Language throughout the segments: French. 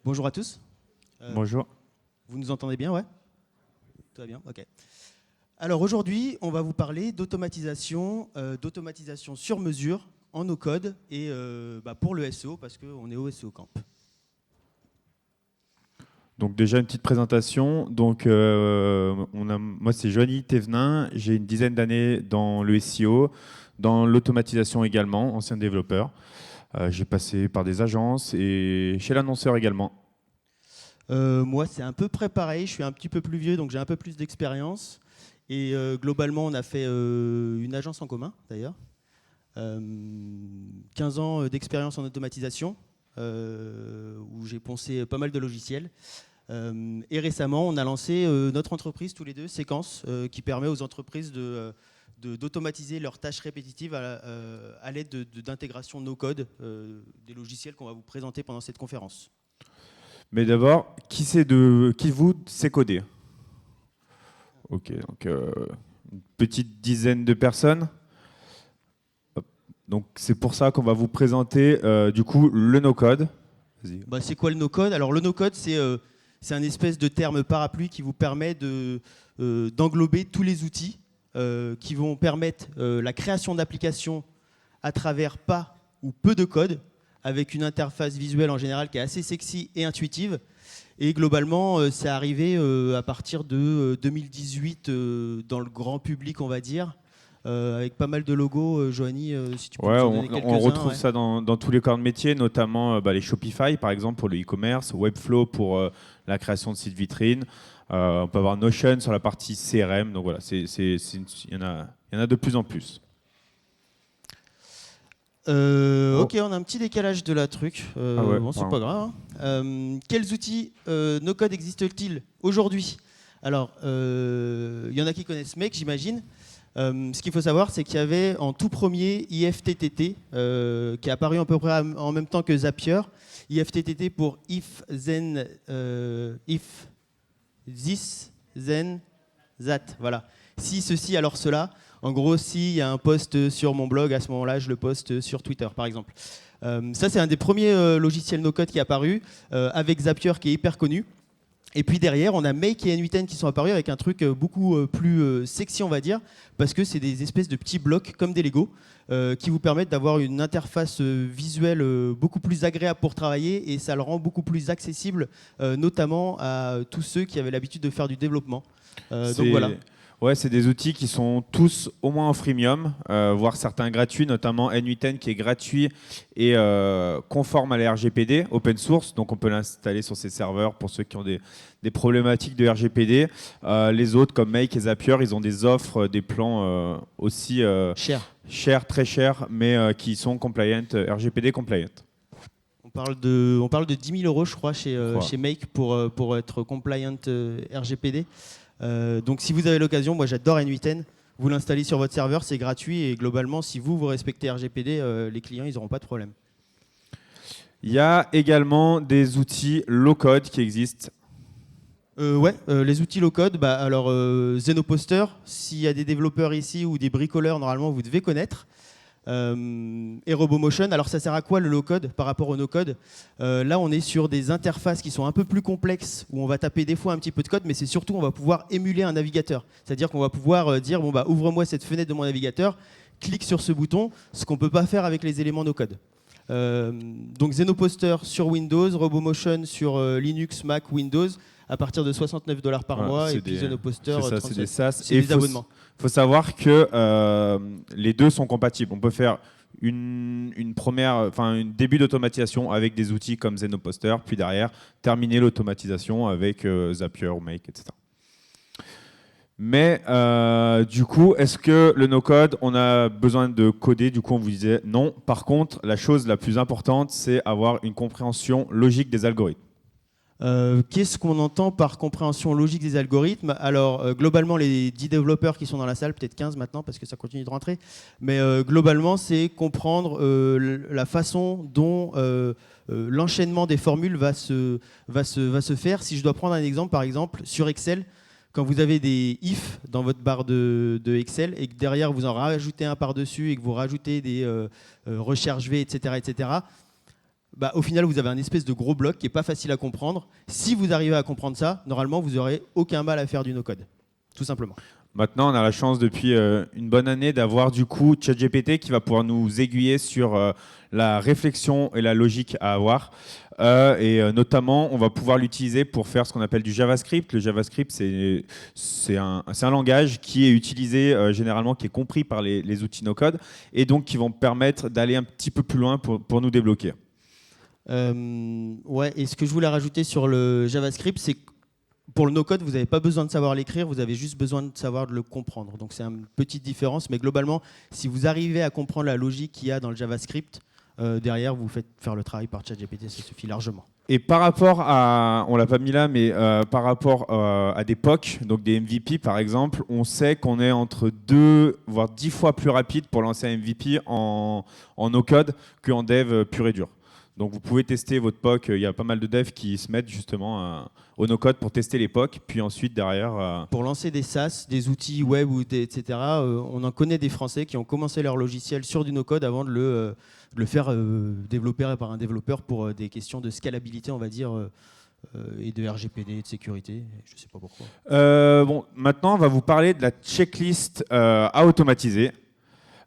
Bonjour à tous. Bonjour. Vous nous entendez bien, ouais? Tout va bien, ok. Alors aujourd'hui, on va vous parler d'automatisation sur mesure en no-code et pour le SEO parce qu'on est au SEO Camp. Donc déjà une petite présentation. Donc moi c'est Johnny Thévenin. J'ai une dizaine d'années dans le SEO, dans l'automatisation également, ancien développeur. J'ai passé par des agences et chez l'annonceur également. Moi, c'est un peu près pareil. Je suis un petit peu plus vieux, donc j'ai un peu plus d'expérience. Et globalement, on a fait une agence en commun, d'ailleurs. 15 ans d'expérience en automatisation, où j'ai poncé pas mal de logiciels. Et récemment, on a lancé notre entreprise, tous les deux, Séquence, qui permet aux entreprises d'automatiser leurs tâches répétitives à l'aide d'intégration no-code des logiciels qu'on va vous présenter pendant cette conférence. Mais d'abord, qui vous sait coder? Ok, donc une petite dizaine de personnes. Hop. Donc c'est pour ça qu'on va vous présenter du coup le no-code. Bah, c'est quoi le no-code? Alors le no-code, c'est un espèce de terme parapluie qui vous permet d'englober tous les outils qui vont permettre la création d'applications à travers pas ou peu de code, avec une interface visuelle en général qui est assez sexy et intuitive. Et globalement, c'est arrivé à partir de 2018 dans le grand public, on va dire, avec pas mal de logos. Joanny, si tu peux nous en donner quelques-uns. On retrouve ça dans tous les corps de métier, notamment les Shopify, par exemple, pour le e-commerce, Webflow pour la création de sites vitrines. On peut avoir Notion sur la partie CRM. Donc voilà, il y en a de plus en plus. Ok, on a un petit décalage de la truc. Bon, c'est pas grave. Quels outils no-code existent-ils aujourd'hui? Alors, il y en a qui connaissent Make, j'imagine. Ce qu'il faut savoir, c'est qu'il y avait en tout premier IFTTT, qui est apparu à peu près en même temps que Zapier. IFTTT pour If This Then That. Voilà. Si ceci, alors cela. En gros, s'il y a un post sur mon blog, à ce moment-là, je le poste sur Twitter, par exemple. Ça, c'est un des premiers logiciels no-code qui est apparu, avec Zapier qui est hyper connu. Et puis derrière, on a Make et N8N qui sont apparus avec un truc beaucoup plus sexy, on va dire, parce que c'est des espèces de petits blocs comme des Lego qui vous permettent d'avoir une interface visuelle beaucoup plus agréable pour travailler, et ça le rend beaucoup plus accessible, notamment à tous ceux qui avaient l'habitude de faire du développement. Donc voilà. Ouais, c'est des outils qui sont tous au moins en freemium, voire certains gratuits, notamment N8N qui est gratuit et conforme à la RGPD, open source, donc on peut l'installer sur ses serveurs pour ceux qui ont des problématiques de RGPD. Les autres, comme Make et Zapier, ils ont des offres, des plans aussi chers, très chers, mais qui sont compliant, RGPD compliant. On parle de 10 000 €, je crois, chez Make pour être compliant RGPD. Donc si vous avez l'occasion, moi j'adore N8N, vous l'installez sur votre serveur, c'est gratuit, et globalement, si vous respectez RGPD, les clients, ils n'auront pas de problème. Il y a également des outils low-code qui existent. Les outils low-code, alors Zenoposter, s'il y a des développeurs ici ou des bricoleurs, normalement, vous devez connaître. Et RoboMotion. Alors ça sert à quoi le low-code par rapport au no-code? Là, on est sur des interfaces qui sont un peu plus complexes, où on va taper des fois un petit peu de code, mais c'est surtout on va pouvoir émuler un navigateur. C'est-à-dire qu'on va pouvoir dire bon, ouvre-moi cette fenêtre de mon navigateur, clique sur ce bouton, ce qu'on ne peut pas faire avec les éléments no-code. Donc Zenoposter sur Windows, RoboMotion sur Linux, Mac, Windows, à partir de 69 $ par mois, et puis Zenoposter, c'est des SaaS. C'est des abonnements. Il faut savoir que les deux sont compatibles. On peut faire un début d'automatisation avec des outils comme Zenoposter, puis derrière terminer l'automatisation avec Zapier ou Make, etc. Mais du coup, est-ce que le no-code, on a besoin de coder? Du coup, on vous disait non. Par contre, la chose la plus importante, c'est avoir une compréhension logique des algorithmes. Qu'est-ce qu'on entend par compréhension logique des algorithmes? Alors, globalement, les 10 développeurs qui sont dans la salle, peut-être 15 maintenant parce que ça continue de rentrer, mais globalement, c'est comprendre la façon dont l'enchaînement des formules va se faire. Si je dois prendre un exemple, par exemple, sur Excel, quand vous avez des if dans votre barre de Excel et que derrière, vous en rajoutez un par-dessus et que vous rajoutez des recherches V, etc., bah, au final, vous avez un espèce de gros bloc qui n'est pas facile à comprendre. Si vous arrivez à comprendre ça, normalement, vous n'aurez aucun mal à faire du no-code, tout simplement. Maintenant, on a la chance depuis une bonne année d'avoir du coup ChatGPT qui va pouvoir nous aiguiller sur la réflexion et la logique à avoir. Notamment, on va pouvoir l'utiliser pour faire ce qu'on appelle du JavaScript. Le JavaScript, c'est un langage qui est utilisé généralement, qui est compris par les outils no-code, et donc qui vont permettre d'aller un petit peu plus loin pour nous débloquer. Ouais, et ce que je voulais rajouter sur le JavaScript, c'est que pour le no-code, vous n'avez pas besoin de savoir l'écrire, vous avez juste besoin de savoir de le comprendre. Donc c'est une petite différence, mais globalement, si vous arrivez à comprendre la logique qu'il y a dans le JavaScript, derrière, vous faites faire le travail par ChatGPT, ça suffit largement. Et par rapport à, on l'a pas mis là, mais par rapport à des POC, donc des MVP par exemple, on sait qu'on est entre 2 voire 10 fois plus rapide pour lancer un MVP en no-code qu'en dev pur et dur. Donc vous pouvez tester votre POC, il y a pas mal de devs qui se mettent justement au no-code pour tester les POC, puis ensuite derrière... Pour lancer des SaaS, des outils web, etc., on en connaît des Français qui ont commencé leur logiciel sur du no-code avant de le faire développer par un développeur pour des questions de scalabilité, on va dire, et de RGPD, de sécurité, je ne sais pas pourquoi. Bon, maintenant, on va vous parler de la checklist à automatiser.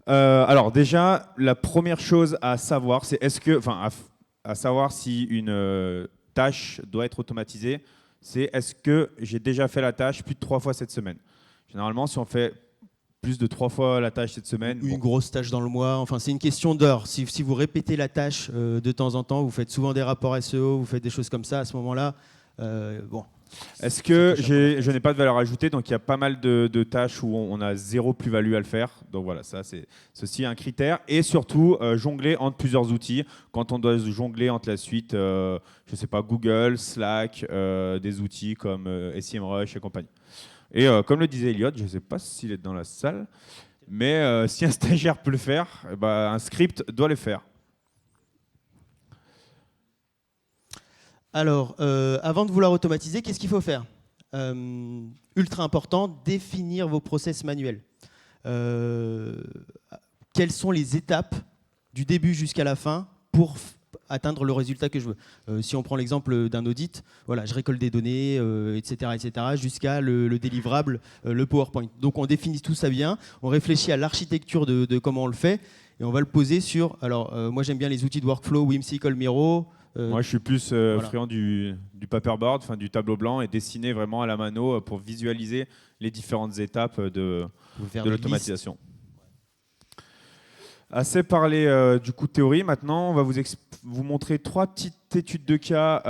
Alors déjà, la première chose à savoir, c'est à savoir si une tâche doit être automatisée, c'est est-ce que j'ai déjà fait la tâche plus de 3 fois cette semaine. Généralement, si on fait plus de 3 fois la tâche cette semaine... Une grosse tâche dans le mois, enfin c'est une question d'heures. Si vous répétez la tâche de temps en temps, vous faites souvent des rapports SEO, vous faites des choses comme ça, à ce moment-là, bon... Est-ce que je n'ai pas de valeur ajoutée, donc il y a pas mal de tâches où on a zéro plus-value à le faire. Donc voilà, ça c'est ceci un critère. Et surtout, jongler entre plusieurs outils. Quand on doit jongler entre la suite, je ne sais pas, Google, Slack, des outils comme SEMrush et compagnie. Et comme le disait Elliot, je ne sais pas s'il est dans la salle, mais si un stagiaire peut le faire, eh ben, un script doit le faire. Alors, avant de vouloir automatiser, qu'est-ce qu'il faut faire ? Ultra important, définir vos process manuels. Quelles sont les étapes du début jusqu'à la fin pour atteindre le résultat que je veux. Si on prend l'exemple d'un audit, voilà, je récolte des données, etc., jusqu'à le délivrable, le PowerPoint. Donc on définit tout ça bien, on réfléchit à l'architecture de comment on le fait, et on va le poser sur... Alors, moi j'aime bien les outils de workflow, Whimsical, Miro. Moi, je suis plus friand du paperboard, du tableau blanc, et dessiner vraiment à la mano pour visualiser les différentes étapes de l'automatisation. Assez parlé du coup de théorie. Maintenant, on va vous montrer 3 petites études de cas.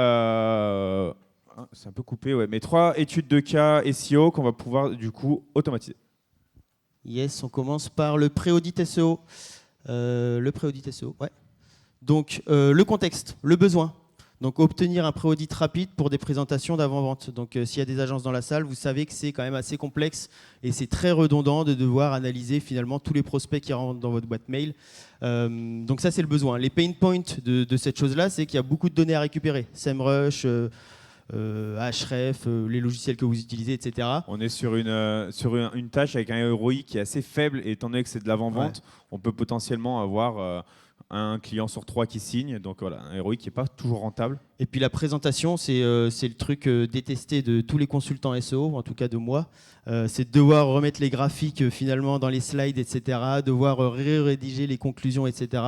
C'est un peu coupé, ouais, mais 3 études de cas SEO qu'on va pouvoir du coup automatiser. Yes, on commence par le pré-audit SEO. Le pré-audit SEO, ouais. Donc, le contexte, le besoin. Donc, obtenir un pré-audit rapide pour des présentations d'avant-vente. Donc, s'il y a des agences dans la salle, vous savez que c'est quand même assez complexe et c'est très redondant de devoir analyser finalement tous les prospects qui rentrent dans votre boîte mail. Donc, ça, c'est le besoin. Les pain points de cette chose-là, c'est qu'il y a beaucoup de données à récupérer. SEMrush, Href, les logiciels que vous utilisez, etc. On est sur une tâche avec un ROI qui est assez faible et étant donné que c'est de l'avant-vente, ouais. On peut potentiellement avoir... un client sur 3 qui signe, donc voilà, un ROI qui n'est pas toujours rentable. Et puis la présentation, c'est le truc détesté de tous les consultants SEO, en tout cas de moi. C'est de devoir remettre les graphiques finalement dans les slides, etc., devoir rédiger les conclusions, etc.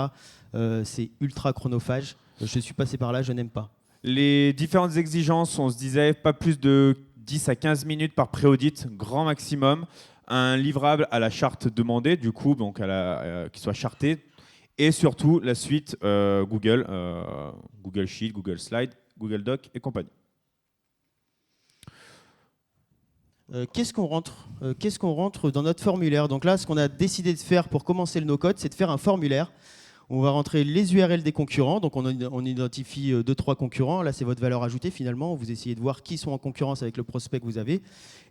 C'est ultra chronophage. Je suis passé par là, je n'aime pas. Les différentes exigences, on se disait pas plus de 10 à 15 minutes par pré-audit, grand maximum. Un livrable à la charte demandée, du coup, donc qui soit charté. Et surtout, la suite Google, Google Sheet, Google Slide, Google Doc et compagnie. Qu'est-ce qu'on rentre dans notre formulaire ? Donc là, ce qu'on a décidé de faire pour commencer le no-code, c'est de faire un formulaire. On va rentrer les URL des concurrents. Donc on identifie 2-3 concurrents. Là, c'est votre valeur ajoutée finalement. Vous essayez de voir qui sont en concurrence avec le prospect que vous avez.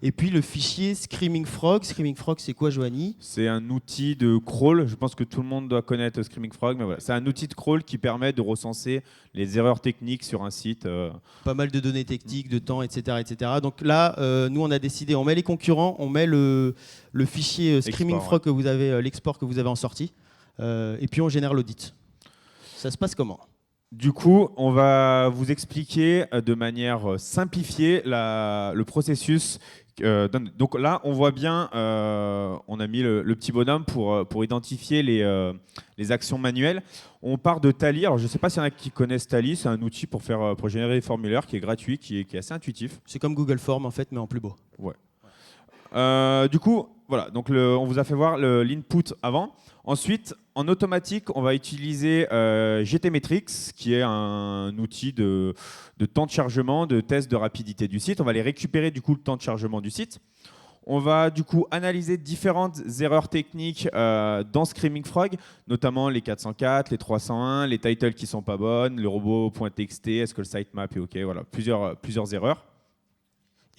Et puis le fichier Screaming Frog. Screaming Frog, c'est quoi, Johanny ? C'est un outil de crawl. Je pense que tout le monde doit connaître Screaming Frog. Mais voilà. C'est un outil de crawl qui permet de recenser les erreurs techniques sur un site. Pas mal de données techniques, de temps, etc. Donc là, nous, on a décidé, on met les concurrents, on met le fichier Screaming Frog que vous avez, l'export que vous avez en sortie. Et puis on génère l'audit. Ça se passe comment ? Du coup, on va vous expliquer de manière simplifiée le processus. Donc là, on voit bien, on a mis le petit bonhomme pour identifier les actions manuelles. On part de Tally. Alors, je ne sais pas s'il y en a qui connaissent Tally. C'est un outil pour générer des formulaires qui est gratuit, qui est assez intuitif. C'est comme Google Form en fait, mais en plus beau. Ouais. Du coup, voilà. Donc, on vous a fait voir l'input avant. Ensuite, en automatique, on va utiliser GTmetrix, qui est un outil de temps de chargement, de test de rapidité du site. On va aller récupérer du coup le temps de chargement du site. On va du coup analyser différentes erreurs techniques dans Screaming Frog, notamment les 404, les 301, les titles qui sont pas bonnes, le robot.txt, est-ce que le sitemap est OK, voilà, plusieurs erreurs.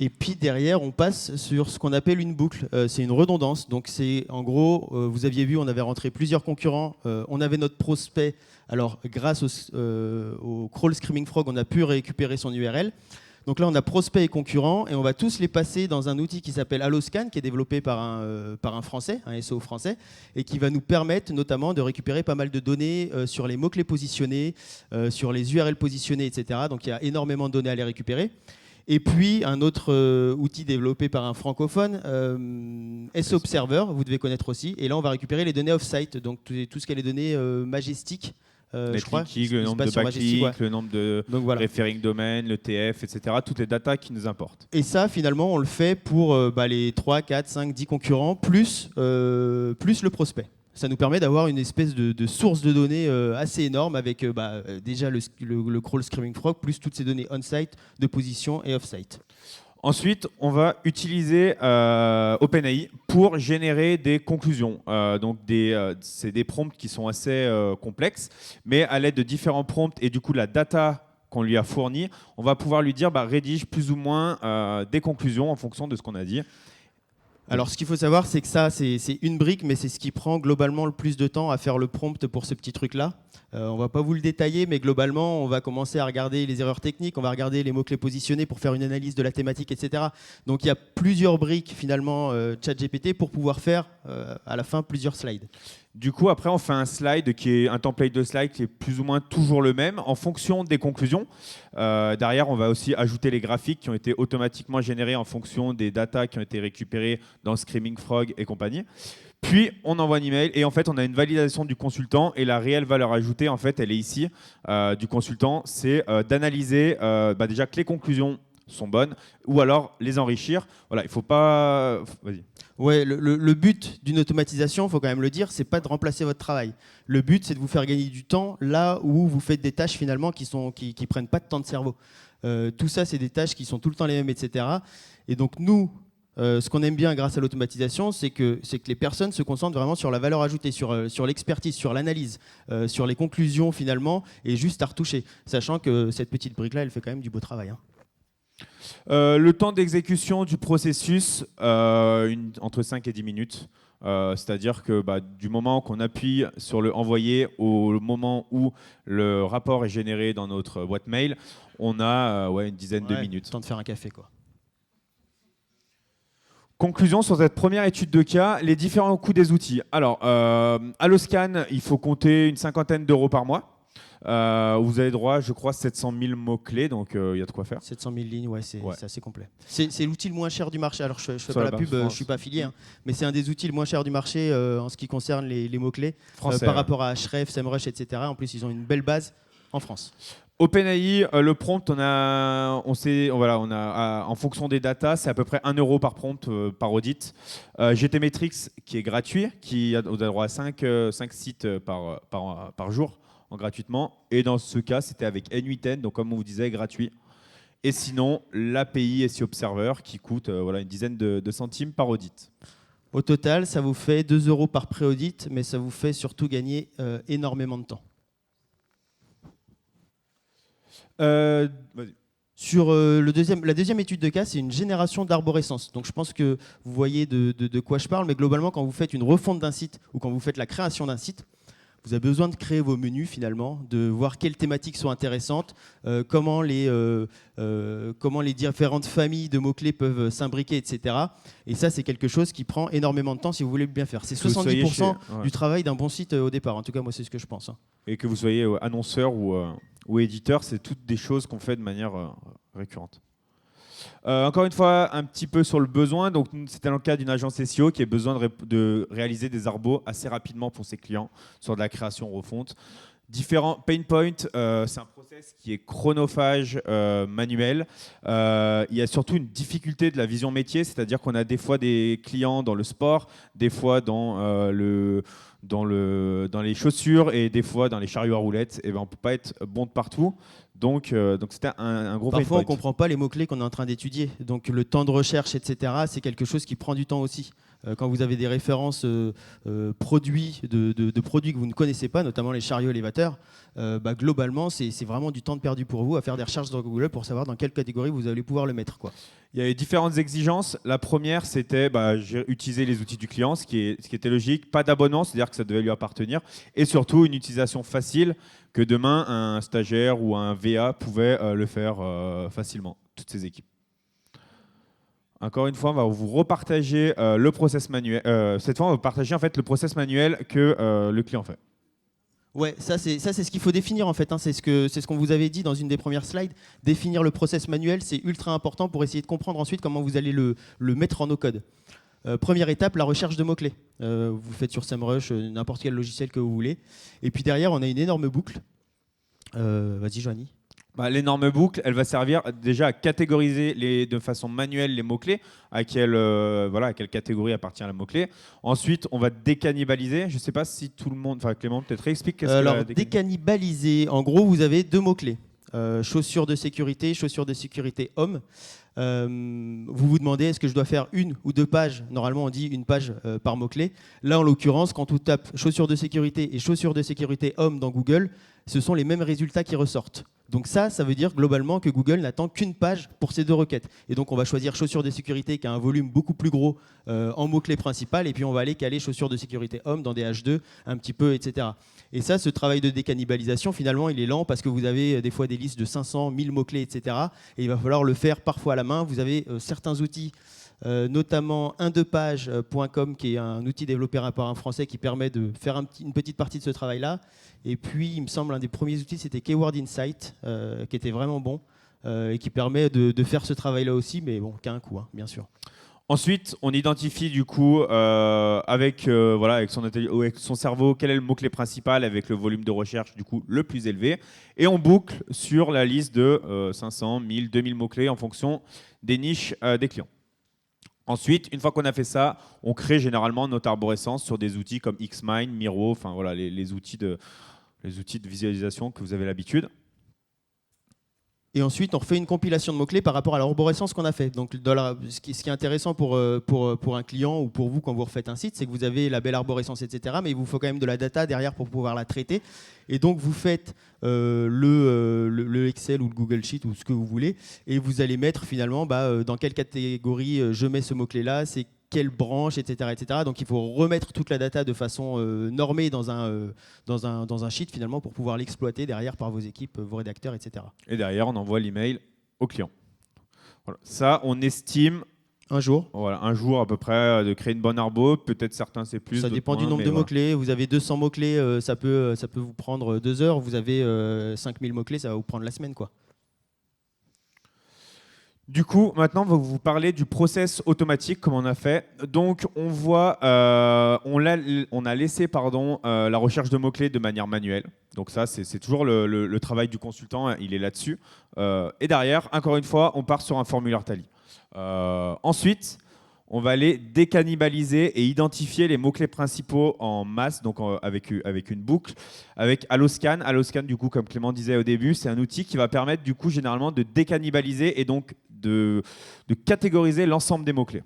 Et puis derrière, on passe sur ce qu'on appelle une boucle. C'est une redondance. Donc c'est en gros, vous aviez vu, on avait rentré plusieurs concurrents. On avait notre prospect. Alors grâce au crawl Screaming Frog, on a pu récupérer son URL. Donc là, on a prospect et concurrents et on va tous les passer dans un outil qui s'appelle Alloscan, qui est développé par un Français, un SEO français, et qui va nous permettre notamment de récupérer pas mal de données sur les mots-clés positionnés, sur les URL positionnés, etc. Donc il y a énormément de données à les récupérer. Et puis un autre outil développé par un francophone, SEO Observer, vous devez connaître aussi. Et là, on va récupérer les données off-site, donc tout ce qui est les données Majestic. Je crois, le nombre de backlinks, le nombre de referring domain, le TF, etc. Toutes les datas qui nous importent. Et ça, finalement, on le fait pour les 3, 4, 5, 10 concurrents, plus le prospect. Ça nous permet d'avoir une espèce de source de données assez énorme avec déjà le crawl Screaming Frog, plus toutes ces données on-site, de position et off-site. Ensuite, on va utiliser OpenAI pour générer des conclusions. Donc, c'est des prompts qui sont assez complexes, mais à l'aide de différents prompts et du coup, la data qu'on lui a fournie, on va pouvoir lui dire rédige plus ou moins des conclusions en fonction de ce qu'on a dit. Alors, ce qu'il faut savoir, c'est que ça, c'est une brique, mais c'est ce qui prend globalement le plus de temps à faire le prompt pour ce petit truc-là. On ne va pas vous le détailler, mais globalement, on va commencer à regarder les erreurs techniques, on va regarder les mots-clés positionnés pour faire une analyse de la thématique, etc. Donc, il y a plusieurs briques, finalement, ChatGPT pour pouvoir faire, à la fin, plusieurs slides. Du coup, après, on fait un template de slide qui est plus ou moins toujours le même en fonction des conclusions. Derrière, on va aussi ajouter les graphiques qui ont été automatiquement générés en fonction des datas qui ont été récupérées dans Screaming Frog et compagnie. Puis, on envoie un email et en fait, on a une validation du consultant et la réelle valeur ajoutée, en fait, elle est ici du consultant. C'est d'analyser déjà que les conclusions sont bonnes ou alors les enrichir. Voilà, il ne faut pas... Vas-y. Ouais, le but d'une automatisation, il faut quand même le dire, c'est pas de remplacer votre travail. Le but, c'est de vous faire gagner du temps là où vous faites des tâches finalement qui prennent pas de temps de cerveau. Tout ça, c'est des tâches qui sont tout le temps les mêmes, etc. Et donc nous, ce qu'on aime bien grâce à l'automatisation, c'est que les personnes se concentrent vraiment sur la valeur ajoutée, sur l'expertise, sur l'analyse, sur les conclusions finalement, et juste à retoucher. Sachant que cette petite brique-là, elle fait quand même du beau travail. Le temps d'exécution du processus, entre 5 et 10 minutes. C'est-à-dire que du moment qu'on appuie sur le envoyer au moment où le rapport est généré dans notre boîte mail, on a une dizaine de minutes. Temps de faire un café, quoi. Conclusion sur cette première étude de cas, les différents coûts des outils. Alors, Alloscan, il faut compter une 50aine d'euros par mois. Vous avez droit, je crois, 700 000 mots-clés, donc il y a de quoi faire. 700 000 lignes, c'est assez complet. C'est l'outil le moins cher du marché. Alors, je ne fais pas la pub, je ne suis pas affilié, mais c'est un des outils le moins cher du marché en ce qui concerne les mots-clés par rapport à Ahrefs, SEMrush, etc. En plus, ils ont une belle base en France. OpenAI, le prompt, on a en fonction des datas, c'est à peu près 1 euro par prompt par audit. GTmetrix, qui est gratuit, vous avez droit à 5 sites par jour. Gratuitement, et dans ce cas c'était avec N8N, donc comme on vous disait, gratuit. Et sinon l'API SEO Observer qui coûte une dizaine de centimes par audit. Au total, ça vous fait 2 euros par pré-audit, mais ça vous fait surtout gagner énormément de temps. Sur la deuxième étude de cas, c'est une génération d'arborescence. Donc je pense que vous voyez de quoi je parle, mais globalement, quand vous faites une refonte d'un site ou quand vous faites la création d'un site, Vous avez besoin de créer vos menus finalement, de voir quelles thématiques sont intéressantes, comment les différentes familles de mots-clés peuvent s'imbriquer, etc. Et ça, c'est quelque chose qui prend énormément de temps si vous voulez bien faire. C'est 70% du travail d'un bon site au départ. En tout cas, moi, c'est ce que je pense. Et que vous soyez annonceur ou éditeur, c'est toutes des choses qu'on fait de manière récurrente. Encore une fois, un petit peu sur le besoin. Donc, c'était dans le cas d'une agence SEO qui a besoin de réaliser des arbos assez rapidement pour ses clients sur de la création refonte. Différents pain points, c'est un process qui est chronophage, manuel. Il y a surtout une difficulté de la vision métier, c'est-à-dire qu'on a des fois des clients dans le sport, des fois dans les chaussures et des fois dans les chariots à roulettes. Et ben, on ne peut pas être bon de partout. Donc c'était un gros pain point. Parfois, on ne comprend pas les mots-clés qu'on est en train d'étudier. Donc le temps de recherche, etc., c'est quelque chose qui prend du temps aussi. Quand vous avez des références produits, de produits que vous ne connaissez pas, notamment les chariots élévateurs, globalement, c'est vraiment du temps de perdu pour vous à faire des recherches sur Google pour savoir dans quelle catégorie vous allez pouvoir le mettre, quoi. Il y avait différentes exigences. La première, c'était utiliser les outils du client, ce qui était logique. Pas d'abonnement, c'est-à-dire que ça devait lui appartenir. Et surtout, une utilisation facile, que demain, un stagiaire ou un VA pouvait le faire facilement, toutes ces équipes. Encore une fois, on va vous repartager le process manuel. Cette fois, on va vous partager en fait, le process manuel que le client fait. Ouais, ça c'est ce qu'il faut définir en fait. C'est ce qu'on vous avait dit dans une des premières slides. Définir le process manuel, c'est ultra important pour essayer de comprendre ensuite comment vous allez le mettre en no-code. Première étape, la recherche de mots-clés. Vous faites sur SEMrush, n'importe quel logiciel que vous voulez. Et puis derrière, on a une énorme boucle. Vas-y, Joanny. L'énorme boucle, elle va servir déjà à catégoriser de façon manuelle les mots-clés, à quelle catégorie appartient le mot-clé. Ensuite, on va décannibaliser. Je ne sais pas si tout le monde... Enfin, Clément, peut-être réexplique qu'est-ce que Alors, décannibaliser, en gros, vous avez deux mots-clés. Chaussures de sécurité homme. Vous vous demandez est-ce que je dois faire une ou deux pages. Normalement, on dit une page par mot-clé. Là, en l'occurrence, quand on tape chaussures de sécurité et chaussures de sécurité homme dans Google, ce sont les mêmes résultats qui ressortent. Donc ça veut dire globalement que Google n'attend qu'une page pour ces deux requêtes. Et donc on va choisir chaussures de sécurité qui a un volume beaucoup plus gros en mot-clé principal, et puis on va aller caler chaussures de sécurité homme dans des H2 un petit peu, etc. Et ça, ce travail de décannibalisation, finalement, il est lent parce que vous avez des fois des listes de 500, 1000 mots-clés, etc. Et il va falloir le faire parfois à la main. Vous avez certains outils, notamment 12page.com, qui est un outil développé par un Français qui permet de faire une petite partie de ce travail-là. Et puis, il me semble, un des premiers outils, c'était Keyword Insight, qui était vraiment bon et qui permet de faire ce travail-là aussi, mais bon, qu'à un coût, bien sûr. Ensuite, on identifie du coup avec son cerveau quel est le mot-clé principal avec le volume de recherche du coup le plus élevé, et on boucle sur la liste de 500, 1000, 2000 mots-clés en fonction des niches des clients. Ensuite, une fois qu'on a fait ça, on crée généralement notre arborescence sur des outils comme Xmind, Miro, enfin voilà les outils de visualisation que vous avez l'habitude. Et ensuite, on refait une compilation de mots-clés par rapport à l'arborescence qu'on a fait. Donc, ce qui est intéressant pour un client ou pour vous quand vous refaites un site, c'est que vous avez la belle arborescence, etc. Mais il vous faut quand même de la data derrière pour pouvoir la traiter. Et donc, vous faites le Excel ou le Google Sheet ou ce que vous voulez. Et vous allez mettre finalement dans quelle catégorie je mets ce mot-clé-là, c'est quelle branche, etc., etc. Donc il faut remettre toute la data de façon normée dans un sheet finalement pour pouvoir l'exploiter derrière par vos équipes, vos rédacteurs, etc. Et derrière, on envoie l'email au client. Voilà. Ça, on estime un jour. Voilà, un jour à peu près de créer une bonne arbo. Peut-être certains c'est plus. Ça dépend du nombre de mots-clés. Vous avez 200 mots-clés, ça peut vous prendre 2 heures. Vous avez 5000 mots-clés, ça va vous prendre la semaine, quoi. Du coup, maintenant, on va vous parler du process automatique, comme on a fait. Donc, on voit, on a laissé la recherche de mots-clés de manière manuelle. Donc ça, c'est toujours le travail du consultant, il est là-dessus. Et derrière, encore une fois, on part sur un formulaire Tally. Ensuite, on va aller décannibaliser et identifier les mots-clés principaux en masse, donc avec une boucle, avec Alloscan. Alloscan, du coup, comme Clément disait au début, c'est un outil qui va permettre, du coup, généralement, de décannibaliser et donc de catégoriser l'ensemble des mots-clés.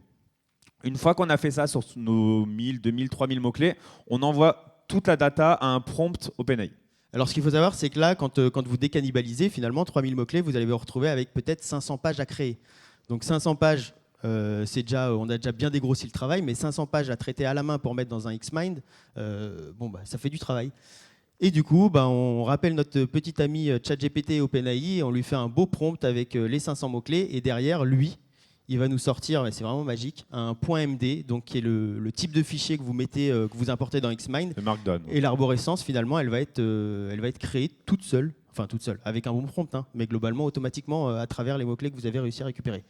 Une fois qu'on a fait ça sur nos 1000, 2000, 3000 mots-clés, on envoie toute la data à un prompt OpenAI. Alors, ce qu'il faut savoir, c'est que là, quand vous décannibalisez, finalement, 3000 mots-clés, vous allez vous retrouver avec peut-être 500 pages à créer. Donc, 500 pages, on a déjà bien dégrossi le travail, mais 500 pages à traiter à la main pour mettre dans un Xmind, ça fait du travail. Et du coup, bah, on rappelle notre petit ami ChatGPT OpenAI et on lui fait un beau prompt avec les 500 mots-clés. Et derrière, lui, il va nous sortir, c'est vraiment magique, un .md, donc qui est le type de fichier que vous mettez, que vous importez dans Xmind. Le Markdown. Et l'arborescence, finalement, elle va être créée toute seule, enfin toute seule, avec un bon prompt, hein, mais globalement, automatiquement, à travers les mots-clés que vous avez réussi à récupérer.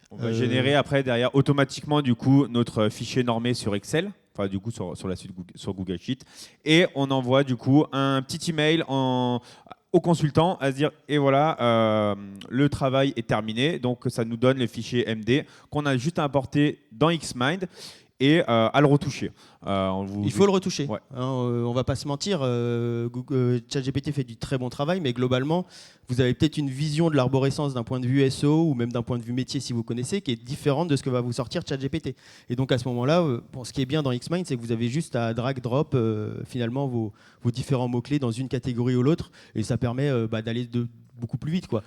On va générer après, derrière, automatiquement, du coup, notre fichier normé sur Excel. Enfin, du coup, sur la suite sur Google Sheet. Et on envoie, du coup, un petit email au consultant à se dire, et voilà, le travail est terminé. Donc, ça nous donne le fichier MD qu'on a juste à importer dans Xmind et à le retoucher. Il faut le retoucher. Ouais. Hein, on va pas se mentir, ChatGPT fait du très bon travail, mais globalement, vous avez peut-être une vision de l'arborescence d'un point de vue SEO ou même d'un point de vue métier, si vous connaissez, qui est différente de ce que va vous sortir ChatGPT. Et donc à ce moment-là, ce qui est bien dans Xmind, c'est que vous avez juste à drag-drop finalement vos différents mots-clés dans une catégorie ou l'autre, et ça permet d'aller beaucoup plus vite, quoi.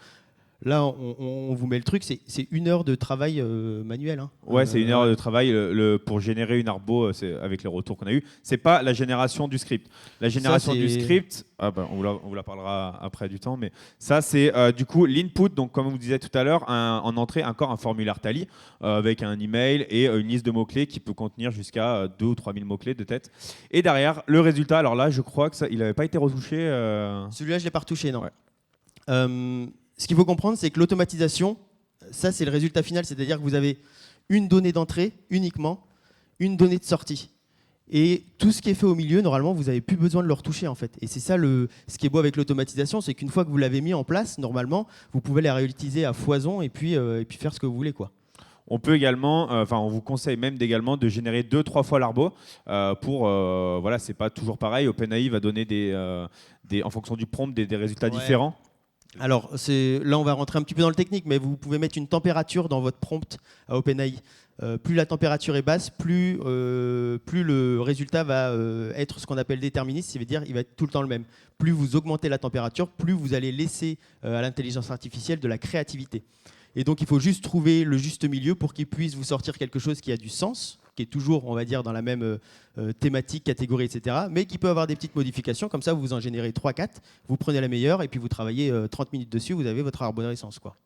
Là, on vous met le truc, c'est 1 heure de travail manuel. Hein. Ouais, c'est 1 heure de travail pour générer une arbo avec les retours qu'on a eu. C'est pas la génération du script. La génération du script, on vous la parlera après du temps, mais ça c'est du coup l'input. Donc comme on vous disait tout à l'heure, en entrée encore un formulaire Tally avec un email et une liste de mots clés qui peut contenir jusqu'à 2 ou 3 000 mots clés de tête. Et derrière le résultat. Alors là, je crois que il n'avait pas été retouché. Celui-là, je l'ai pas retouché, non. Ouais. Ce qu'il faut comprendre, c'est que l'automatisation, ça c'est le résultat final, c'est-à-dire que vous avez une donnée d'entrée uniquement, une donnée de sortie. Et tout ce qui est fait au milieu, normalement, vous n'avez plus besoin de le retoucher en fait. Et c'est ça ce qui est beau avec l'automatisation, c'est qu'une fois que vous l'avez mis en place, normalement, vous pouvez la réutiliser à foison et puis faire ce que vous voulez, quoi. On peut également, on vous conseille même également de générer 2-3 fois l'arbo voilà, c'est pas toujours pareil. OpenAI va donner en fonction du prompt des résultats différents. Alors, là, on va rentrer un petit peu dans le technique, mais vous pouvez mettre une température dans votre prompt à OpenAI. Plus la température est basse, plus le résultat va être ce qu'on appelle déterministe, c'est-à-dire il va être tout le temps le même. Plus vous augmentez la température, plus vous allez laisser à l'intelligence artificielle de la créativité. Et donc, il faut juste trouver le juste milieu pour qu'il puisse vous sortir quelque chose qui a du sens, qui est toujours, on va dire, dans la même thématique, catégorie, etc., mais qui peut avoir des petites modifications. Comme ça, vous en générez 3-4, vous prenez la meilleure et puis vous travaillez 30 minutes dessus, vous avez votre arborescence, quoi.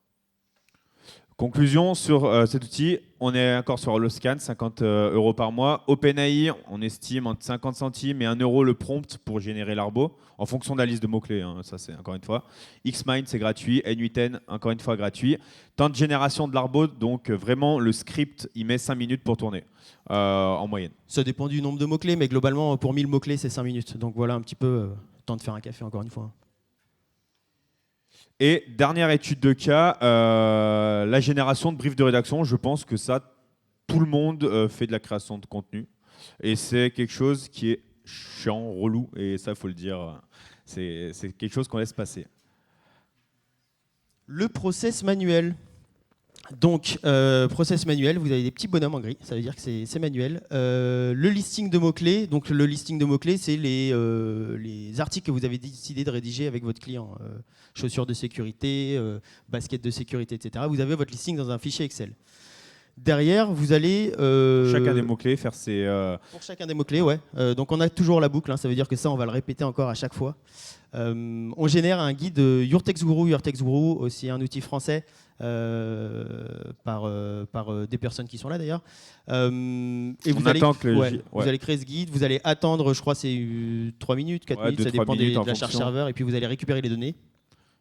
Conclusion sur cet outil, on est encore sur HoloScan, 50 € par mois. OpenAI, on estime entre 50 centimes et 1 € le prompt pour générer l'arbo, en fonction de la liste de mots-clés, hein, ça c'est encore une fois. Xmind, c'est gratuit. N8N, encore une fois gratuit. Temps de génération de l'arbo, donc vraiment le script, il met 5 minutes pour tourner, en moyenne. Ça dépend du nombre de mots-clés, mais globalement, pour 1000 mots-clés, c'est 5 minutes. Donc voilà un petit peu temps de faire un café, encore une fois. Et dernière étude de cas, la génération de briefs de rédaction. Je pense que ça, tout le monde fait de la création de contenu. Et c'est quelque chose qui est chiant, relou. Et ça, il faut le dire, c'est quelque chose qu'on laisse passer. Le process manuel. Donc, process manuel, vous avez des petits bonhommes en gris, ça veut dire que c'est manuel. Le listing de mots-clés, donc le listing de mots-clés, c'est les articles que vous avez décidé de rédiger avec votre client. Chaussures de sécurité, baskets de sécurité, etc. Vous avez votre listing dans un fichier Excel. Derrière, vous allez... chacun des mots-clés, faire ses... Pour chacun des mots-clés, ouais. Donc on a toujours la boucle, hein, ça veut dire que ça, on va le répéter encore à chaque fois. On génère un guide Your Text Guru, aussi un outil français par des personnes qui sont là d'ailleurs. Et vous allez créer ce guide, vous allez attendre, je crois c'est 3 minutes, 4 minutes, ça dépend de la charge serveur, et puis vous allez récupérer les données.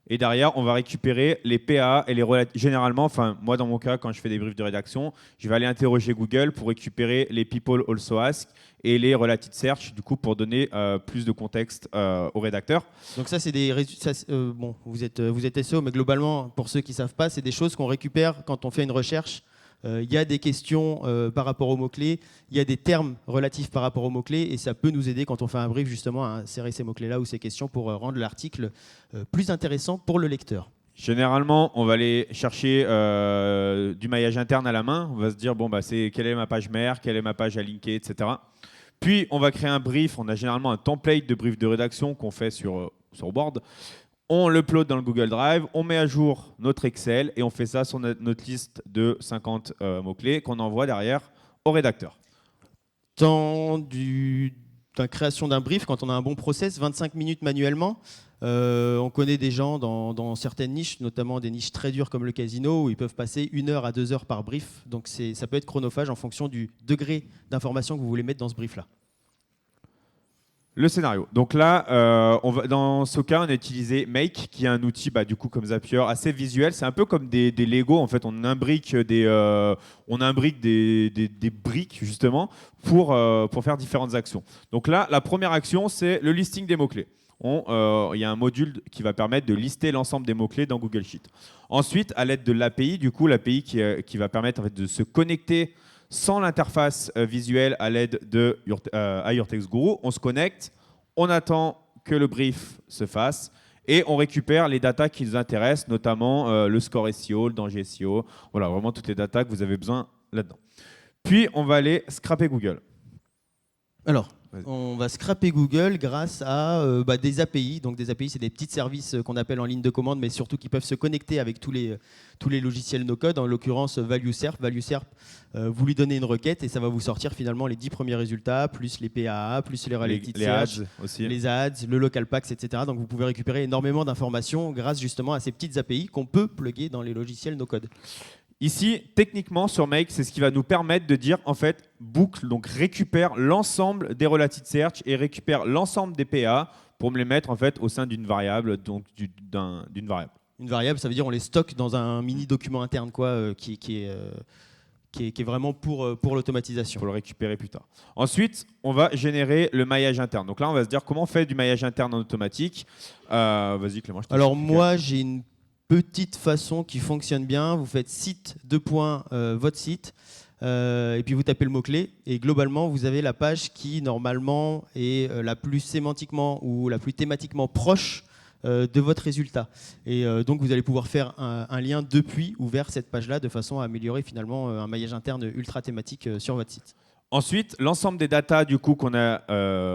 Et derrière, on va récupérer les PA et les généralement, enfin moi dans mon cas, quand je fais des briefs de rédaction, je vais aller interroger Google pour récupérer les people also ask et les related search, du coup pour donner plus de contexte au rédacteur. Donc ça c'est des résultats. Bon, vous êtes SEO, mais globalement, pour ceux qui ne savent pas, c'est des choses qu'on récupère quand on fait une recherche. Il y a des questions par rapport aux mots-clés, il y a des termes relatifs par rapport aux mots-clés, et ça peut nous aider quand on fait un brief justement à insérer ces mots-clés-là ou ces questions pour rendre l'article plus intéressant pour le lecteur. Généralement, on va aller chercher du maillage interne à la main. On va se dire, bon, quelle est ma page mère, quelle est ma page à linker, etc. Puis, on va créer un brief. On a généralement un template de brief de rédaction qu'on fait sur Word. On l'upload dans le Google Drive, on met à jour notre Excel et on fait ça sur notre liste de 50 mots-clés qu'on envoie derrière au rédacteur. Dans du la création d'un brief, quand on a un bon process, 25 minutes manuellement. On connaît des gens dans certaines niches, notamment des niches très dures comme le casino, où ils peuvent passer 1 heure à 2 heures par brief. Donc ça peut être chronophage en fonction du degré d'information que vous voulez mettre dans ce brief-là. Le scénario. Donc là, dans ce cas, on a utilisé Make, qui est un outil, du coup, comme Zapier, assez visuel. C'est un peu comme des Lego. En fait, on imbrique des briques, justement, pour faire différentes actions. Donc là, la première action, c'est le listing des mots-clés. Il y a un module qui va permettre de lister l'ensemble des mots-clés dans Google Sheet. Ensuite, à l'aide de l'API, du coup, l'API qui va permettre en fait, de se connecter sans l'interface visuelle à l'aide de Your Text Guru, on se connecte, on attend que le brief se fasse et on récupère les datas qui nous intéressent, notamment le score SEO, le danger SEO, voilà, vraiment toutes les datas que vous avez besoin là-dedans. Puis, on va aller scraper Google. Alors, on va scraper Google grâce à des API. Donc des API, c'est des petits services qu'on appelle en ligne de commande, mais surtout qui peuvent se connecter avec tous les logiciels no-code. En l'occurrence, ValueSerp. ValueSerp, vous lui donnez une requête et ça va vous sortir finalement les 10 premiers résultats, plus les PAA, plus les related search, ads aussi. les ads, le local packs, etc. Donc vous pouvez récupérer énormément d'informations grâce justement à ces petites API qu'on peut plugger dans les logiciels no-code. Ici, techniquement, sur Make, c'est ce qui va nous permettre de dire, en fait, boucle, donc récupère l'ensemble des related search et récupère l'ensemble des PA pour me les mettre, en fait, au sein d'une variable, donc d'une variable. Une variable, ça veut dire on les stocke dans un mini document interne, quoi, qui est vraiment pour l'automatisation. Pour le récupérer plus tard. Ensuite, on va générer le maillage interne. Donc là, on va se dire comment on fait du maillage interne en automatique. Vas-y, Clément. Alors moi, j'ai une petite façon qui fonctionne bien. Vous faites site, votre site, et puis vous tapez le mot-clé. Et globalement, vous avez la page qui, normalement, est la plus sémantiquement ou la plus thématiquement proche de votre résultat. Et donc, vous allez pouvoir faire un lien depuis ou vers cette page-là de façon à améliorer finalement un maillage interne ultra thématique sur votre site. Ensuite, l'ensemble des datas du coup qu'on a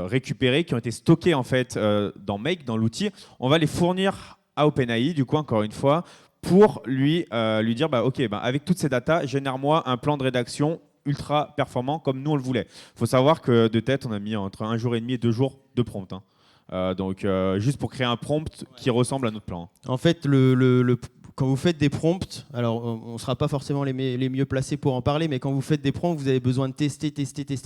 récupérées, qui ont été stockées en fait dans Make, dans l'outil, on va les fournir à OpenAI, du coup, encore une fois, pour lui dire, avec toutes ces datas, génère-moi un plan de rédaction ultra performant comme nous on le voulait. Il faut savoir que de tête, on a mis entre 1 jour et demi et 2 jours de prompt. Donc, juste pour créer un prompt qui ressemble à notre plan. En fait, quand vous faites des prompts, alors on ne sera pas forcément les mieux placés pour en parler, mais quand vous faites des prompts, vous avez besoin de tester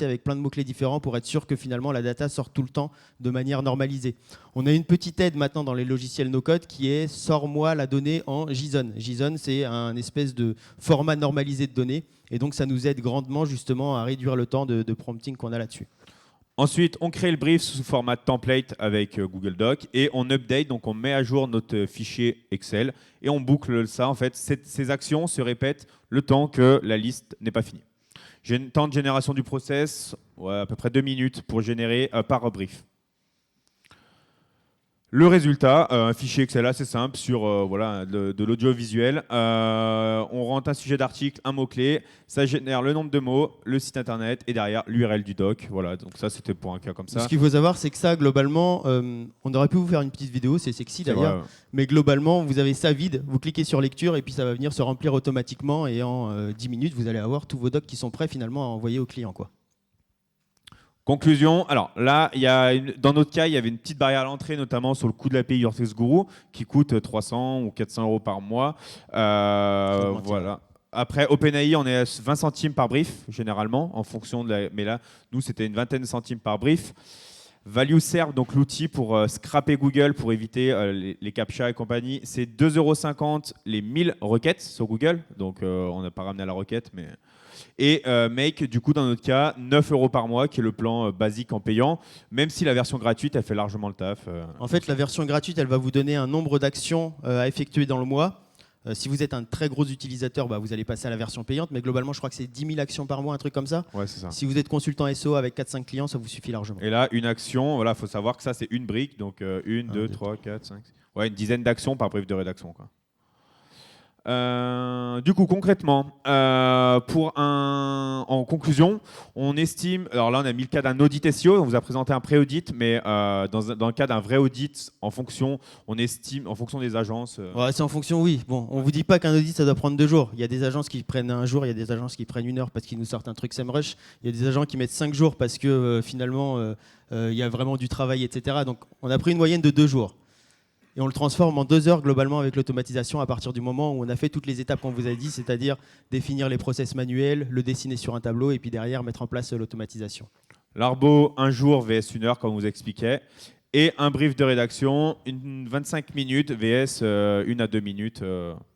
avec plein de mots-clés différents pour être sûr que finalement la data sort tout le temps de manière normalisée. On a une petite aide maintenant dans les logiciels no-code qui est « sors-moi la donnée en JSON ». JSON, c'est un espèce de format normalisé de données, et donc ça nous aide grandement justement à réduire le temps de prompting qu'on a là-dessus. Ensuite, on crée le brief sous format template avec Google Doc et on update, donc on met à jour notre fichier Excel et on boucle ça. En fait, ces actions se répètent le temps que la liste n'est pas finie. J'ai un temps de génération du process, à peu près 2 minutes pour générer par brief. Le résultat, un fichier Excel assez simple sur de l'audiovisuel. On rentre un sujet d'article, un mot-clé, ça génère le nombre de mots, le site internet et derrière l'URL du doc. Voilà, donc ça c'était pour un cas comme ça. Ce qu'il faut savoir, c'est que ça, globalement, on aurait pu vous faire une petite vidéo, c'est sexy d'ailleurs, ouais. Mais globalement, vous avez ça vide, vous cliquez sur lecture et puis ça va venir se remplir automatiquement et en 10 minutes, vous allez avoir tous vos docs qui sont prêts finalement à envoyer au client, quoi. Conclusion, alors là, dans notre cas, il y avait une petite barrière à l'entrée, notamment sur le coût de l'API Your Text Guru, qui coûte 300 ou 400 € par mois. Voilà. Après, OpenAI, on est à 20 centimes par brief, généralement, en fonction de mais là, nous, c'était une vingtaine de centimes par brief. ValueSerp, donc l'outil pour scraper Google, pour éviter les captcha et compagnie, c'est 2,50 € les 1000 requêtes sur Google. Donc, on n'a pas ramené à la requête, mais... Et Make, du coup, dans notre cas, 9 € par mois, qui est le plan basique en payant, même si la version gratuite, elle fait largement le taf. En fait, la version gratuite, elle va vous donner un nombre d'actions à effectuer dans le mois. Si vous êtes un très gros utilisateur, vous allez passer à la version payante, mais globalement, je crois que c'est 10 000 actions par mois, un truc comme ça. Ouais, c'est ça. Si vous êtes consultant SEO avec 4-5 clients, ça vous suffit largement. Et là, une action, il faut savoir que ça, c'est une brique, donc 1, 2, 3, 4, 5... Ouais, une dizaine d'actions par brief de rédaction, quoi. Du coup, concrètement, en conclusion, on estime, alors là on a mis le cas d'un audit SEO, on vous a présenté un pré-audit, mais dans le cas d'un vrai audit, on estime, en fonction des agences. Ouais, c'est en fonction, oui. Bon, on vous dit pas qu'un audit ça doit prendre 2 jours. Il y a des agences qui prennent un jour, il y a des agences qui prennent 1 heure parce qu'ils nous sortent un truc SEMrush. Il y a des agents qui mettent 5 jours parce que finalement il y a vraiment du travail, etc. Donc on a pris une moyenne de 2 jours. Et on le transforme en 2 heures globalement avec l'automatisation à partir du moment où on a fait toutes les étapes qu'on vous a dit, c'est-à-dire définir les process manuels, le dessiner sur un tableau et puis derrière mettre en place l'automatisation. L'arbo, 1 jour vs 1 heure, comme on vous expliquait. Et un brief de rédaction, 25 minutes vs 1 à 2 minutes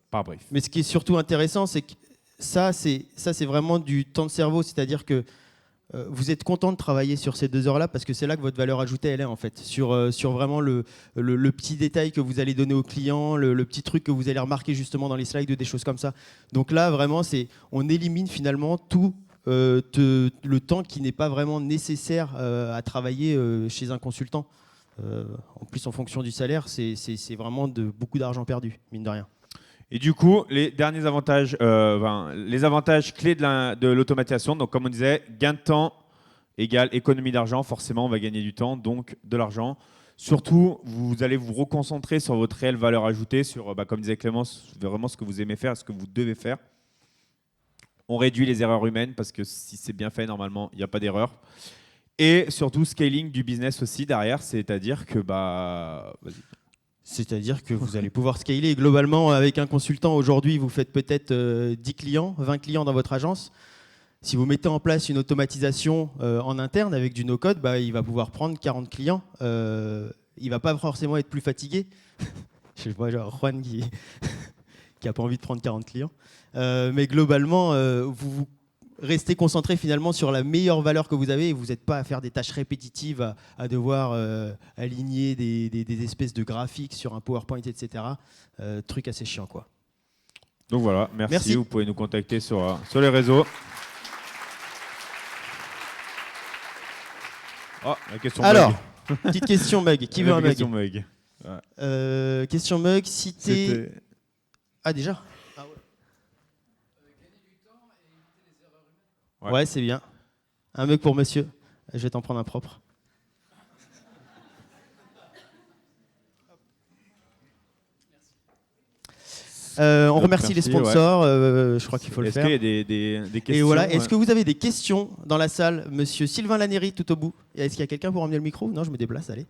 par brief. Mais ce qui est surtout intéressant, c'est que ça c'est vraiment du temps de cerveau, c'est-à-dire que vous êtes content de travailler sur ces 2 heures-là parce que c'est là que votre valeur ajoutée elle est en fait, sur vraiment le petit détail que vous allez donner au client, le petit truc que vous allez remarquer justement dans les slides ou des choses comme ça. Donc là vraiment on élimine finalement tout le temps qui n'est pas vraiment nécessaire à travailler chez un consultant. En plus en fonction du salaire, c'est vraiment beaucoup d'argent perdu, mine de rien. Et du coup, les derniers avantages, les avantages clés de l'automatisation, donc comme on disait, gain de temps égale économie d'argent, forcément on va gagner du temps, donc de l'argent. Surtout, vous allez vous reconcentrer sur votre réelle valeur ajoutée, sur, comme disait Clémence, vraiment ce que vous aimez faire, ce que vous devez faire. On réduit les erreurs humaines parce que si c'est bien fait, normalement, il n'y a pas d'erreur. Et surtout, scaling du business aussi derrière, c'est-à-dire que... vas-y. C'est-à-dire que vous allez pouvoir scaler. Et globalement, avec un consultant, aujourd'hui, vous faites peut-être 10 clients, 20 clients dans votre agence. Si vous mettez en place une automatisation en interne avec du no-code, il va pouvoir prendre 40 clients. Il ne va pas forcément être plus fatigué. Je vois genre Juan qui n'a pas envie de prendre 40 clients. Mais globalement, vous restez concentré finalement sur la meilleure valeur que vous avez et vous n'êtes pas à faire des tâches répétitives, à devoir aligner des espèces de graphiques sur un PowerPoint, etc. Truc assez chiant, quoi. Donc voilà, merci. Vous pouvez nous contacter sur les réseaux. Oh, la question Alors, mug. Petite question mug. Qui veut un mug? Question mug. Ouais. Question mug, citer... Ah déjà? Ouais, c'est bien. Un mug pour monsieur. Je vais t'en prendre un propre. On remercie les sponsors. Ouais. Je crois qu'il faut le faire. Est-ce qu'il y a des questions? Et voilà. Est-ce que vous avez des questions dans la salle, monsieur Sylvain Lannéry, tout au bout? Est-ce qu'il y a quelqu'un pour emmener le micro? Non, je me déplace, allez.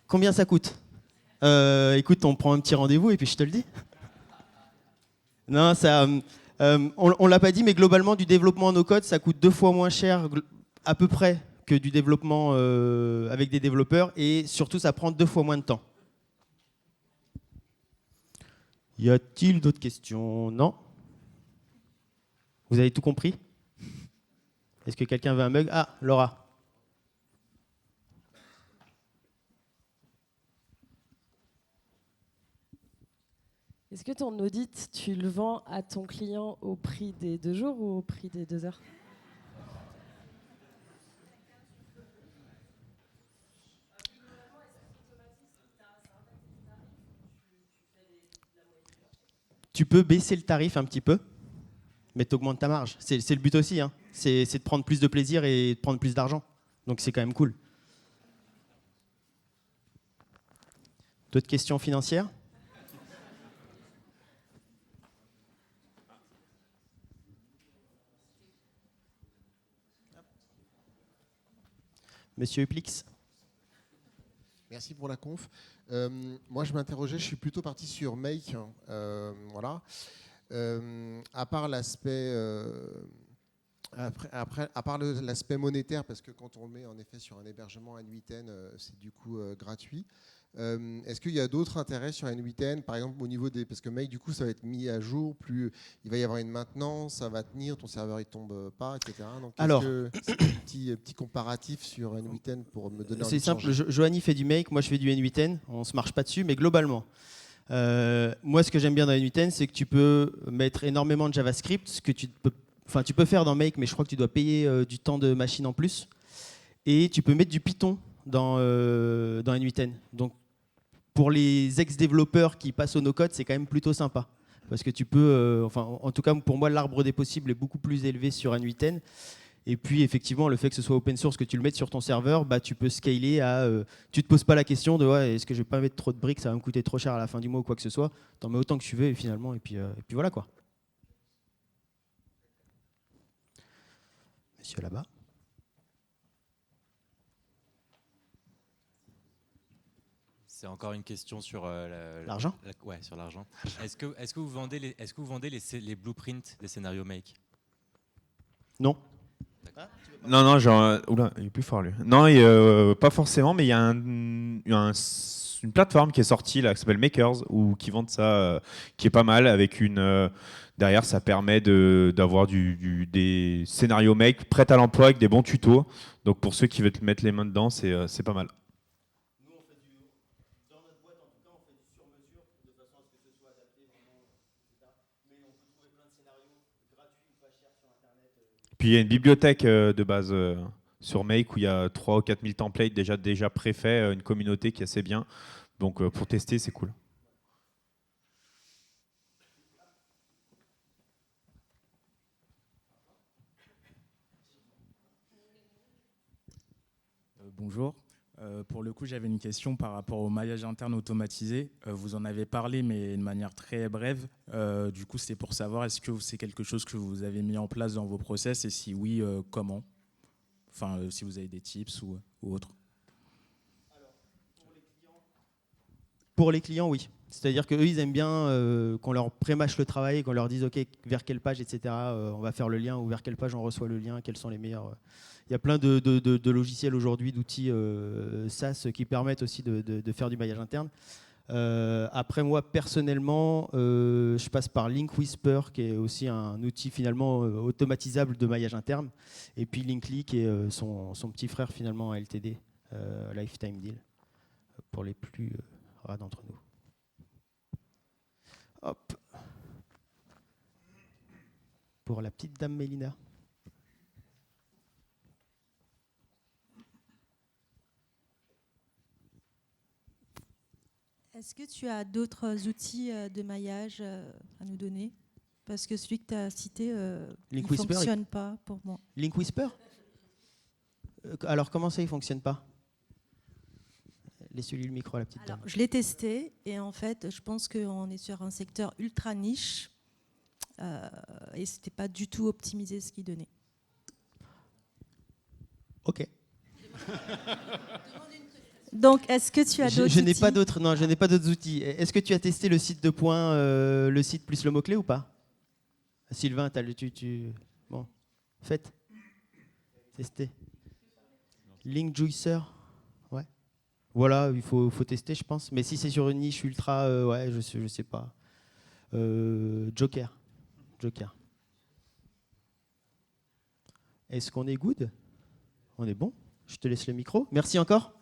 Combien ça coûte? Écoute, on prend un petit rendez-vous et puis je te le dis. Non, ça, on l'a pas dit, mais globalement, du développement en no-code, ça coûte 2 fois moins cher à peu près que du développement avec des développeurs, et surtout, ça prend 2 fois moins de temps. Y a-t-il d'autres questions? Non? Vous avez tout compris? Est-ce que quelqu'un veut un mug? Ah, Laura. Est-ce que ton audit, tu le vends à ton client au prix des 2 jours ou au prix des 2 heures? Tu peux baisser le tarif un petit peu, mais tu augmentes ta marge. C'est le but aussi, hein. C'est de prendre plus de plaisir et de prendre plus d'argent. Donc c'est quand même cool. D'autres questions financières? Monsieur Uplix. Merci pour la conf. Moi, je m'interrogeais, je suis plutôt parti sur Make. Voilà. À part l'aspect l'aspect monétaire, parce que quand on le met en effet sur un hébergement N8N, c'est du coup gratuit. Est-ce qu'il y a d'autres intérêts sur N8N, par exemple au niveau des... Parce que Make, du coup, ça va être mis à jour, plus il va y avoir une maintenance, ça va tenir, ton serveur il tombe pas, etc. Donc, alors, petit comparatif sur N8N pour me donner... C'est simple, Johanny fait du Make, moi je fais du N8N, on se marche pas dessus, mais globalement, moi ce que j'aime bien dans N8N, c'est que tu peux mettre énormément de JavaScript, ce que tu peux faire dans Make, mais je crois que tu dois payer du temps de machine en plus, et tu peux mettre du Python dans N8N. Donc pour les ex-développeurs qui passent au no-code, c'est quand même plutôt sympa. Parce que tu peux, en tout cas pour moi, l'arbre des possibles est beaucoup plus élevé sur N8N. Et puis effectivement, le fait que ce soit open source, que tu le mettes sur ton serveur, bah, tu peux scaler à... tu te poses pas la question de ouais, est-ce que je vais pas mettre trop de briques, ça va me coûter trop cher à la fin du mois ou quoi que ce soit. T'en mets autant que tu veux et finalement, et puis voilà quoi. Monsieur là-bas. C'est encore une question sur l'argent. Ouais, sur l'argent. Est-ce que vous vendez les blueprints des scénarios Make? Non. Non, genre, oula, il est plus fort lui. Non, pas forcément, mais il y a une plateforme qui est sortie là, qui s'appelle Makers, ou qui vend ça, qui est pas mal, avec derrière, ça permet d'avoir des scénarios make prêts à l'emploi avec des bons tutos. Donc pour ceux qui veulent mettre les mains dedans, c'est pas mal. Nous, on fait dans notre boîte, en tout cas, on fait du sur-mesure de façon à ce que ce soit adapté vraiment, etc. Mais on peut trouver plein de scénarios gratuits ou pas chers sur Internet. Puis il y a une bibliothèque de base sur Make où il y a 3 ou 4 000 templates déjà préfaits, une communauté qui est assez bien. Donc pour tester, c'est cool. Bonjour. Pour le coup, j'avais une question par rapport au maillage interne automatisé. Vous en avez parlé, mais de manière très brève. Du coup, c'est pour savoir, est-ce que c'est quelque chose que vous avez mis en place dans vos process, et si oui, comment? Enfin, si vous avez des tips ou autre. Alors, pour les clients, oui. C'est-à-dire qu'eux, ils aiment bien qu'on leur prémâche le travail, qu'on leur dise OK, vers quelle page, etc. On va faire le lien, ou vers quelle page on reçoit le lien, quels sont les meilleurs. Il y a plein de logiciels aujourd'hui, d'outils SaaS qui permettent aussi de faire du maillage interne. Après, moi, personnellement, je passe par Link Whisper, qui est aussi un outil finalement automatisable de maillage interne. Et puis Linkly, qui est son petit frère finalement à LTD, Lifetime Deal, pour les plus rares d'entre nous. Hop. Pour la petite dame Mélina. Est-ce que tu as d'autres outils de maillage à nous donner? Parce que celui que tu as cité, il ne fonctionne pas pour moi. Link Whisper? Alors, comment ça, il ne fonctionne pas? Laissez-lui le micro à la petite dame. Je l'ai testé et en fait, je pense qu'on est sur un secteur ultra niche et ce n'était pas du tout optimisé ce qu'il donnait. Ok. Donc, est-ce que tu as d'autres outils? Je n'ai pas d'autres. Non, je n'ai pas d'autres outils. Est-ce que tu as testé le site de points, le site plus le mot-clé ou pas? Sylvain, bon, faites. Testez. Link Juicer. Ouais. Voilà, il faut tester, je pense. Mais si c'est sur une niche ultra, ouais, je sais pas. Joker. Est-ce qu'on est good? On est bon? Je te laisse le micro. Merci encore.